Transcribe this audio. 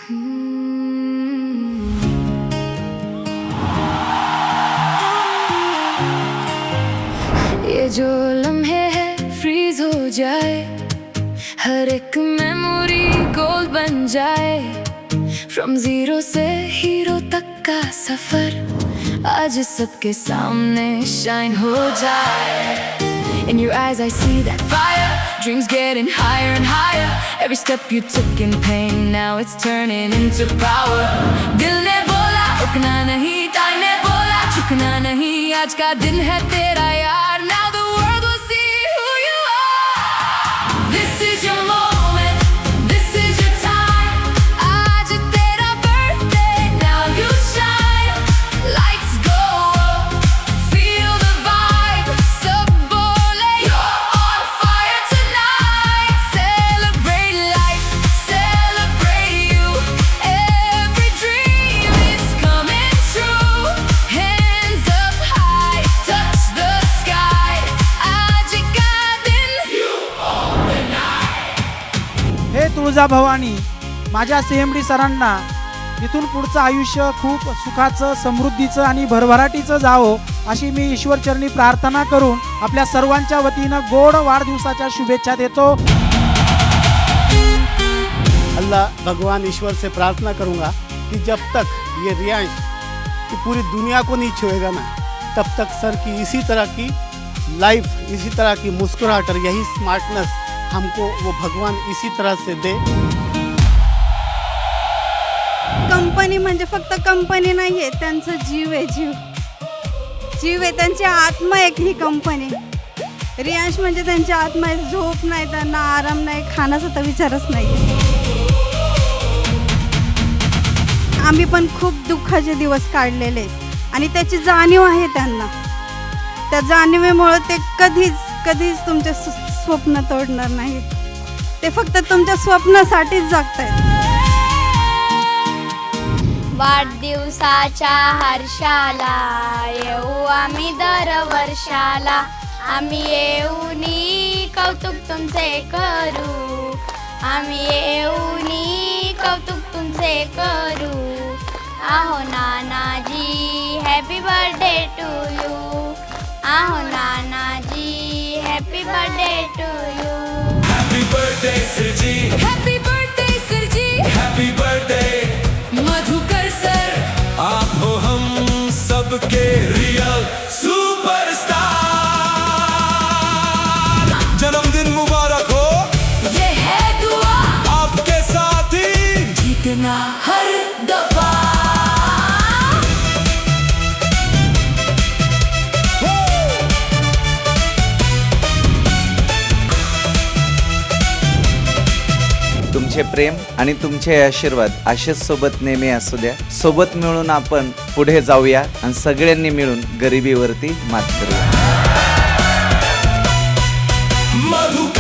ये जो लम्हे है फ्रीज हो जाए, हर एक मेमोरी गोल्ड बन जाए। फ्रॉम जीरो से हीरो तक का सफर आज सबके सामने शाइन हो जाए। In your eyes I see that fire, dreams getting higher and higher. Every step you took in pain, now it's turning into power. दिल ने बोला रुकना नहीं, टाइम ने बोला झुकना नहीं, आज का दिन है तेरा यार। Now the world will see who you are. This is your moment, this is your time. आज तेरा birthday, now you shine. Lights go up, feel the vibe. सब बोले you're on fire tonight. Celebrate life, celebrate you. Every dream is coming true. Hands up high, touch the sky. आज का दिन you own the night. हे तुळजाभवानी, माझ्या CMD सरांना इथून पुढचं आयुष्य खूप सुखाचं, समृद्धीचं आणि भरभराटीचं जावं अशी मी ईश्वरचरणी प्रार्थना करून आपल्या सर्वांच्या वतीनं गोड वाढदिवसाच्या शुभेच्छा देतो। अल्लाह भगवान ईश्वर से प्रार्थना करूंगा कि जब तक ये रियांश की पूरी दुनिया को नहीं छुएगा ना, तब तक सर की इसी तरह की लाइफ, इसी तरह की मुस्कुराहट और यही स्मार्टनेस हमको वो भगवान इसी तरह से दे। कंपनी म्हणजे फक्त कंपनी नाही आहे, त्यांचं जीव आहे, जीव आहे, त्यांची आत्मा आहे ही कंपनी। रियांश म्हणजे त्यांची आत्मा आहे, झोप नाही, त्यांना आराम नाही, खाण्याचा तर विचारच नाही। आम्ही पण खूप दुःखाचे दिवस काढलेले आणि त्याची जाणीव आहे त्यांना। त्या जाणीवेमुळे ते कधीच तुमचे स्वप्न तोडणार नाहीत, ते फक्त तुमच्या स्वप्नासाठीच जगतायत। वाढदिवसाच्या हर्षाला येऊ आम्ही दरवर्षाला, आम्ही येऊनी कौतुक तुमचे करू, आम्ही येऊनी कौतुक तुमचे करू। आहो नानाजी हॅपी बर्थडे टू यू, आहो नानाजी happy birthday to you. Happy birthday Sirji, Happy birthday Sirji, happy birthday। Madhukar sir, आप हो हम सबके रियल सुपरस्टार। जन्मदिन मुबारक हो, ये है दुआ आपके साथ ही जीतना हर दफा। तुमचे प्रेम आणि तुमचे आशीर्वाद असेच सोबत नेहमी असू द्या। सोबत मिळून आपण पुढे जाऊया आणि सगळ्यांनी मिळून गरिबीवरती मात करूया। मधुकर।